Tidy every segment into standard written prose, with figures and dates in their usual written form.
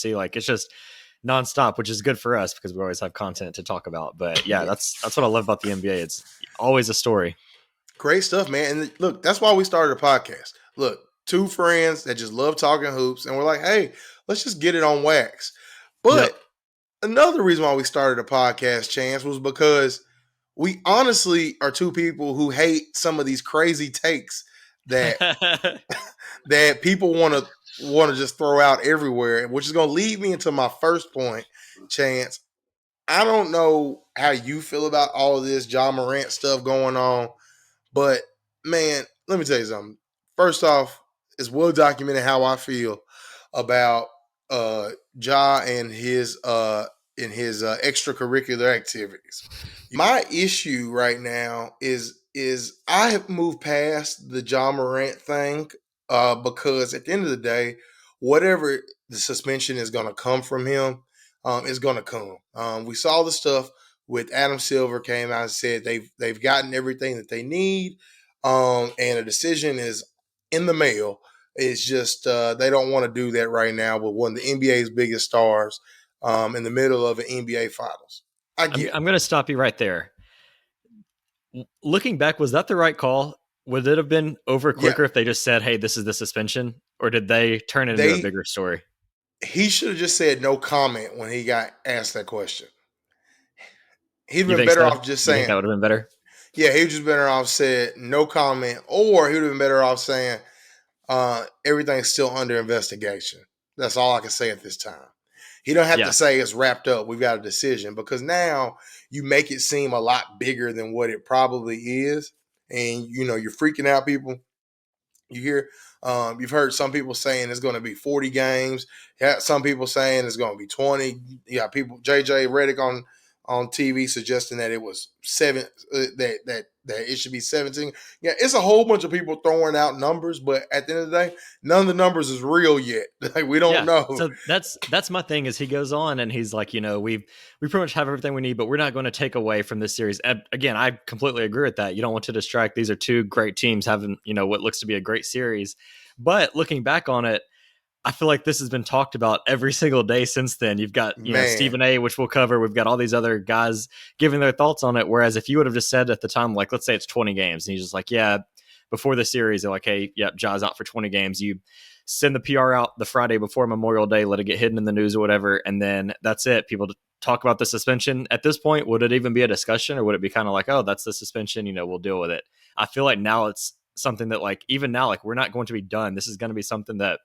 see, like it's just nonstop, which is good for us because we always have content to talk about. But yeah, Yeah. that's what I love about the NBA. It's always a story. Great stuff, man. And look, that's why we started a podcast. Look, two friends that just love talking hoops, and we're like, hey, let's just get it on wax. Yep. But another reason why we started a podcast, Chance, was because we honestly are two people who hate some of these crazy takes that that people want to just throw out everywhere, which is going to lead me into my first point, Chance. I don't know how you feel about all of this Ja Morant stuff going on, but man, let me tell you something. First off, it's well documented how I feel about Ja and his extracurricular activities. My issue right now is I have moved past the Ja Morant thing because at the end of the day, whatever the suspension is going to come from him is going to come. We saw the stuff with Adam Silver came out and said they've gotten everything that they need, and a decision is in the mail. It's just they don't want to do that right now with one of the NBA's biggest stars in the middle of an NBA Finals. I get I'm it. going to stop you right there. Looking back, was that the right call? Would it have been over Yeah, quicker if they just said, "Hey, this is the suspension," or did they turn it into a they bigger story? he should have just said no comment when he got asked that question. He'd You been think better so? off just You think that saying, would have been better? yeah, he was just better off said no comment, or he would have been better off saying everything's still under investigation. That's all I can say at this time. He don't have to Yeah. say it's wrapped up. We've got a decision because now you make it seem a lot bigger than what it probably is, and you're freaking out people. You hear, you've heard some people saying it's going to be 40 games. Yeah, some people saying it's going to be 20. You got people, JJ Redick on TV suggesting that it was that it should be 17. Yeah, it's a whole bunch of people throwing out numbers, but at the end of the day, none of the numbers is real yet. Like we don't Yeah. know. So that's my thing is he goes on and he's like, we pretty much have everything we need, but we're not going to take away from this series. And again, I completely agree with that. You don't want to distract. These are two great teams having, what looks to be a great series. But looking back on it, I feel like this has been talked about every single day since then. You've got, Man, Stephen A, which we'll cover. We've got all these other guys giving their thoughts on it. Whereas if you would have just said at the time, like, let's say it's 20 games, and he's just like, yeah, before the series, they're like, hey, yep, Ja's out for 20 games. You send the PR out the Friday before Memorial Day, let it get hidden in the news or whatever, and then that's it. People talk about the suspension. At this point, would it even be a discussion, or would it be kind of like, oh, that's the suspension, we'll deal with it? I feel like now it's something that, like, even now, like, we're not going to be done. This is going to be something that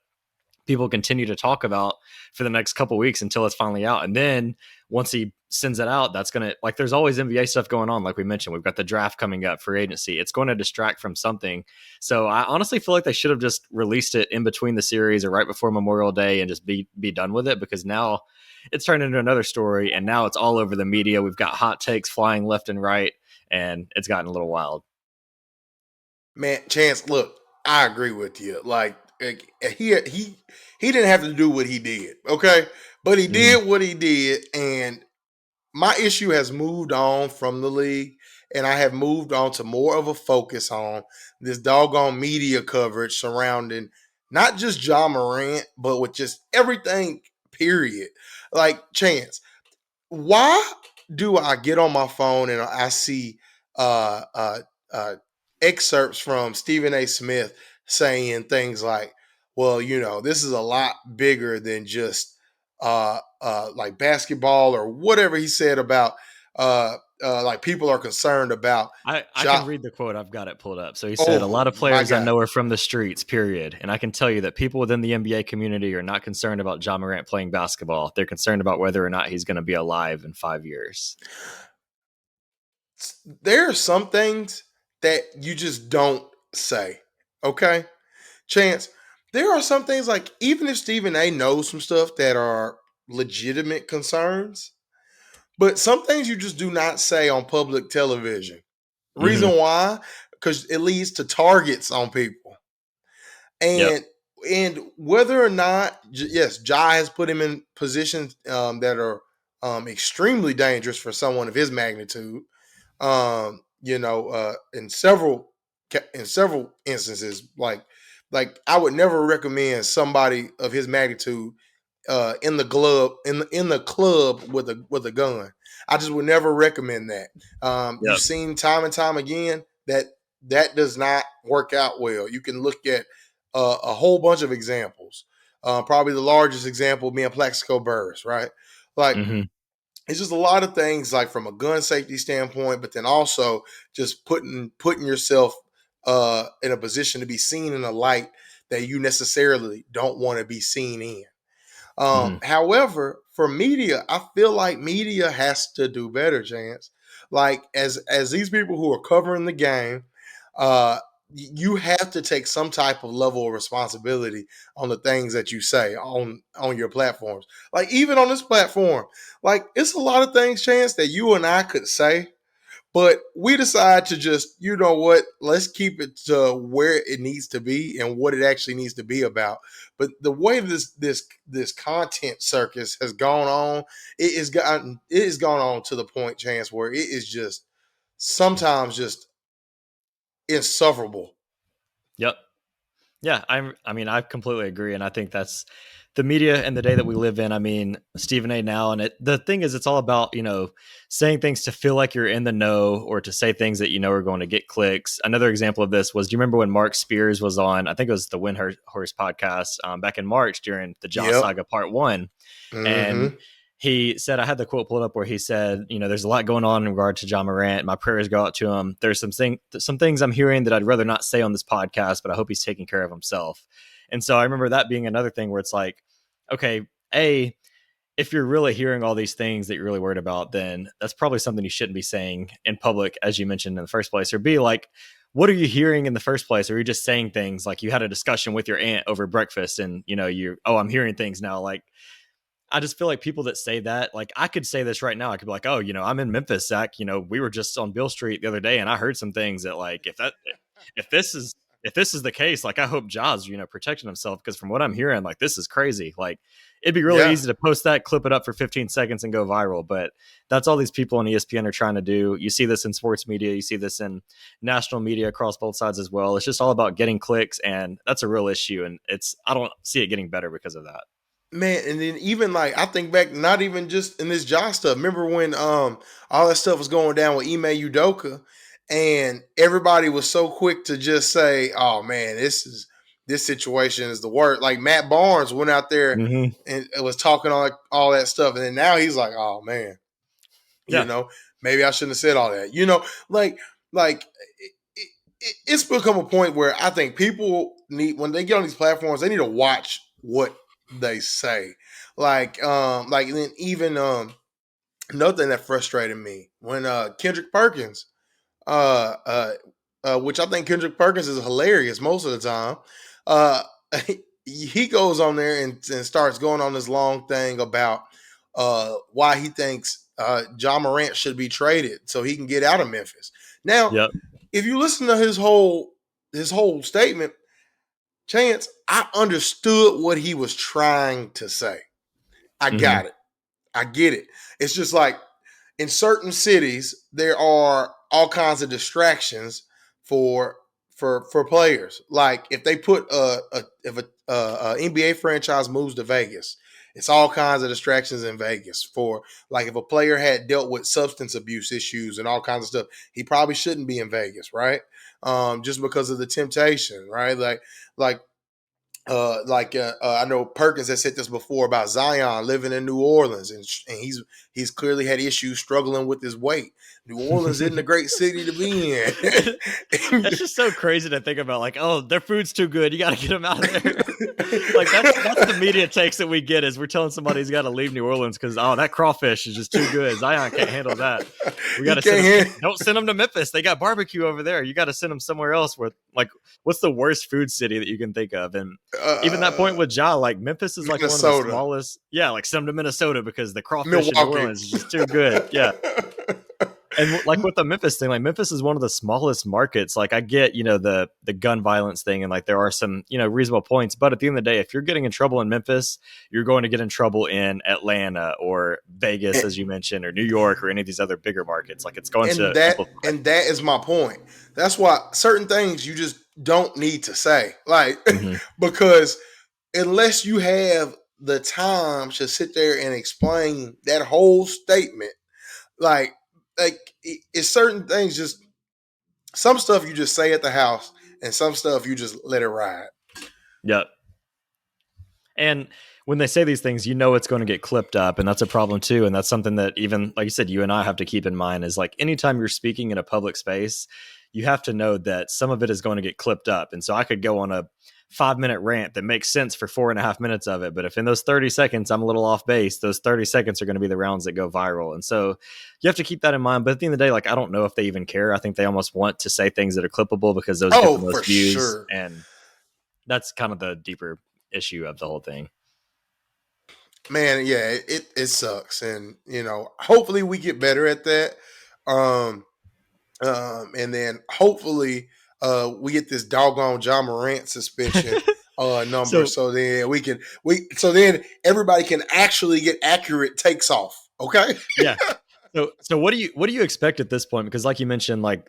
people continue to talk about for the next couple weeks until it's finally out. And then once he sends it out, that's going to, like, there's always NBA stuff going on. Like we mentioned, we've got the draft coming up, free agency. It's going to distract from something. So I honestly feel like they should have just released it in between the series or right before Memorial Day and just be done with it, because now it's turned into another story. And now it's all over the media. We've got hot takes flying left and right, and it's gotten a little wild. man, Chance, look, I agree with you. Like he didn't have to do what he did, okay? But he Mm-hmm. did what he did, and my issue has moved on from the league, and I have moved on to more of a focus on this doggone media coverage surrounding not just Ja Morant, but with just everything, period. Like, Chance, why do I get on my phone and I see uh, uh, uh, excerpts from Stephen A. Smith saying things like, well, this is a lot bigger than just like basketball or whatever he said about like people are concerned about I can Ja. read the quote. I've got it pulled up. So he said, a Oh lot of my players I God. know are from the streets, period. And I can tell you that people within the NBA community are not concerned about Ja Morant playing basketball. They're concerned about whether or not he's going to be alive in 5 years. There are some things that you just don't say. Okay. Chance, there are some things like even if Stephen A knows some stuff that are legitimate concerns, but some things you just do not say on public television. Mm-hmm. Reason why? Because it leads to targets on people. Yep. And whether or not, yes, Ja has put him in positions that are extremely dangerous for someone of his magnitude. In several instances, like I would never recommend somebody of his magnitude in the club with a gun. I just would never recommend that. You've Yep. seen time and time again that does not work out well. You can look at a whole bunch of examples. Probably the largest example being Plaxico Burress, right? Like Mm-hmm. it's just a lot of things, like from a gun safety standpoint, but then also just putting yourself in a position to be seen in a light that you necessarily don't want to be seen in. Mm-hmm. However, for media, I feel like media has to do better, Chance. Like as these people who are covering the game, uh, you have to take some type of level of responsibility on the things that you say on your platforms. Like even on this platform, like it's a lot of things, Chance, that you and I could say, but we decide to just, you know what, let's keep it to where it needs to be and what it actually needs to be about. But the way this content circus has gone on, it has gone on to the point, Chance, where it is just sometimes just insufferable. Yep. Yeah, I mean, I completely agree, and I think that's the media and the day that we live in. I mean, Stephen A. Now, and the thing is, it's all about saying things to feel like you're in the know, or to say things that are going to get clicks. Another example of this was, do you remember when Mark Spears was on? I think it was the Horse podcast back in March during the Ja Yep. Saga Part One, and Mm-hmm. he said, I had the quote pulled up where he said, there's a lot going on in regard to Ja Morant. My prayers go out to him. There's some things I'm hearing that I'd rather not say on this podcast, but I hope he's taking care of himself. And so I remember that being another thing where it's like, okay, if you're really hearing all these things that you're really worried about, then that's probably something you shouldn't be saying in public, as you mentioned in the first place. Or B, like, what are you hearing in the first place? Or are you just saying things like you had a discussion with your aunt over breakfast and, I'm hearing things now. Like, I just feel like people that say that, like I could say this right now. I could be like, oh, I'm in Memphis, Zach. We were just on Bill Street the other day, and I heard some things that, like, if this is the case, like I hope Jaws, protecting himself, because from what I'm hearing, like this is crazy. Like it'd be really Yeah. easy to post that, clip it up for 15 seconds, and go viral. But that's all these people on ESPN are trying to do. You see this in sports media, you see this in national media across both sides as well. It's just all about getting clicks, and that's a real issue. And I don't see it getting better because of that. Man, and then even like I think back, not even just in this Josh stuff. Remember when all that stuff was going down with Ime Udoka, and everybody was so quick to just say, "Oh man, this situation is the worst." Like Matt Barnes went out there Mm-hmm. and was talking all that stuff, and then now he's like, "Oh man, you Yeah. know, maybe I shouldn't have said all that." Like it's become a point where I think people need, when they get on these platforms, they need to watch what they say. Like then even another thing that frustrated me when Kendrick Perkins, uh, uh, which I think Kendrick Perkins is hilarious most of the time. Uh, he goes on there and starts going on this long thing about why he thinks Ja Morant should be traded so he can get out of Memphis. Now, Yep. if you listen to his whole statement, Chance, I understood what he was trying to say. I Mm-hmm. got it. I get it. It's just like in certain cities there are all kinds of distractions for for players. Like if they put if a NBA franchise moves to Vegas, it's all kinds of distractions in Vegas. For like if a player had dealt with substance abuse issues and all kinds of stuff, he probably shouldn't be in Vegas, right? Just because of the temptation, right? Like I know Perkins has said this before about Zion living in New Orleans, and he's clearly had issues struggling with his weight. New Orleans isn't a great city to be in. It's just so crazy to think about. Like, oh, their food's too good. You got to get them out of there. Like that's the media takes that we get, is we're telling somebody he's got to leave New Orleans because that crawfish is just too good. Zion can't handle that. We got He to send him. can't. Don't send him to Memphis. They got barbecue over there. You got to send him somewhere else. Where, like, what's the worst food city that you can think of? And even that point Uh, with Ja, like Memphis is like one of the Minnesota, smallest. Yeah, like send him to Minnesota because the crawfish in New Milwaukee. Orleans is just too good. Yeah. And like with the Memphis thing, like Memphis is one of the smallest markets. Like I get, the gun violence thing, and like there are some, reasonable points. But at the end of the day, if you're getting in trouble in Memphis, you're going to get in trouble in Atlanta or Vegas, and, as you mentioned, or New York, or any of these other bigger markets. Like it's going and to that amplify. and that is my point. That's why certain things you just don't need to say, like Mm-hmm. because unless you have the time to sit there and explain that whole statement. Like, it's certain things, just some stuff you just say at the house, and some stuff you just let it ride. Yep. And when they say these things, you know it's going to get clipped up, and that's a problem too. And that's something that even, like you said, you and I have to keep in mind is like anytime you're speaking in a public space, you have to know that some of it is going to get clipped up. And so I could go on a 5-minute rant that makes sense for 4.5 minutes of it. But if in those 30 seconds I'm a little off base, those 30 seconds are going to be the rounds that go viral. And so you have to keep that in mind. But at the end of the day, like, I don't know if they even care. I think they almost want to say things that are clippable because those get the For most views. sure. And that's kind of the deeper issue of the whole thing. Man, yeah, it sucks. And, hopefully we get better at that. And then hopefully we get this doggone Ja Morant suspension number, so then everybody can actually get accurate takes off. Okay. Yeah. So what do you expect at this point? Because like you mentioned, like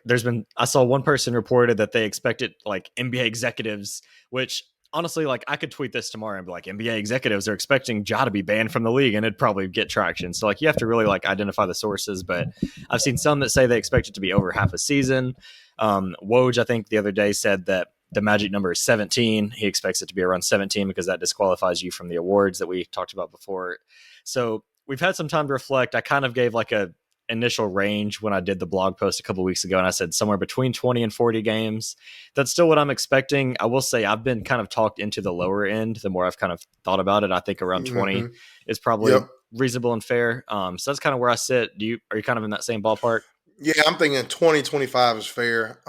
I saw one person reported that they expected like NBA executives, which honestly, like I could tweet this tomorrow and be like, NBA executives are expecting Ja to be banned from the league, and it'd probably get traction. So like you have to really like identify the sources, but I've seen some that say they expect it to be over half a season. Woj, I think the other day said that the magic number is 17. He expects it to be around 17 because that disqualifies you from the awards that we talked about before. So we've had some time to reflect. I kind of gave like a initial range when I did the blog post a couple weeks ago, and I said somewhere between 20 and 40 games. That's still what I'm expecting. I will say I've been kind of talked into the lower end the more I've kind of thought about it. I think around 20 is probably reasonable and fair. So that's kind of where I sit. Are you kind of in that same ballpark? Yeah, I'm thinking 20-25 is fair.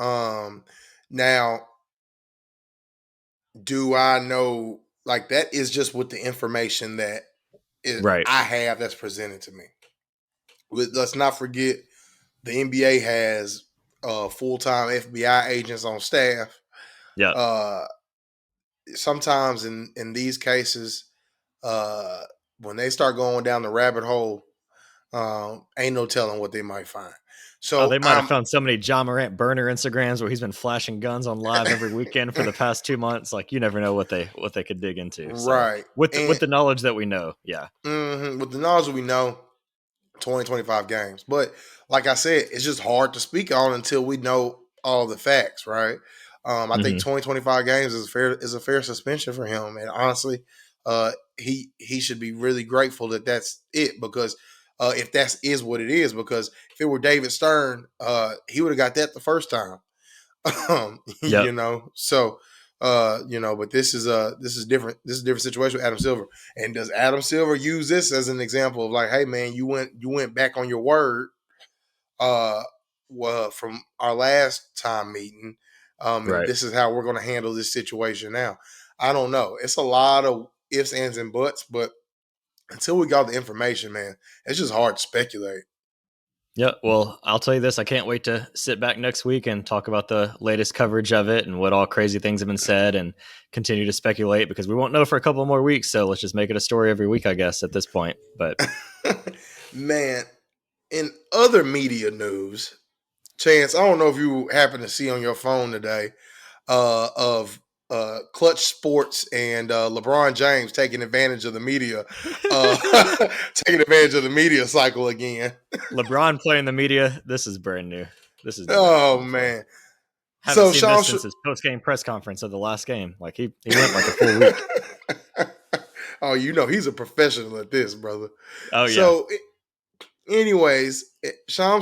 Now, do I know, like, that is just with the information that right. I have that's presented to me. Let's not forget the NBA has full-time FBI agents on staff. Yeah. Sometimes in these cases, when they start going down the rabbit hole, ain't no telling what they might find. So they might have found so many Ja Morant burner Instagrams where he's been flashing guns on live every weekend for the past 2 months. Like, you never know what they could dig into. Right. So, with the knowledge that we know. Yeah. With the knowledge that we know, 20-25 games. But like I said, it's just hard to speak on until we know all the facts, right? I think 20-25 games is a fair suspension for him. And honestly, he should be really grateful that that's it, because if that is what it is, because if it were David Stern, he would have got that the first time. So but this is different. This is a different situation with Adam Silver. And does Adam Silver use this as an example of like, hey man, you went back on your word from our last time meeting. Right. And this is how we're going to handle this situation now. I don't know. It's a lot of ifs, ands, and buts, but until we got the information, man, it's just hard to speculate. Yeah, well, I'll tell you this. I can't wait to sit back next week and talk about the latest coverage of it and what all crazy things have been said and continue to speculate, because we won't know for a couple more weeks. So let's just make it a story every week, I guess, at this point. But man, in other media news, Chance, I don't know if you happen to see on your phone today of Clutch Sports and LeBron James taking advantage of the media, taking advantage of the media cycle again. LeBron playing the media. This is brand new. This is man. Haven't seen this since his post-game press conference of the last game. Like he went like a full week. Oh, he's a professional at this, brother. Oh yeah. So, anyways, Sean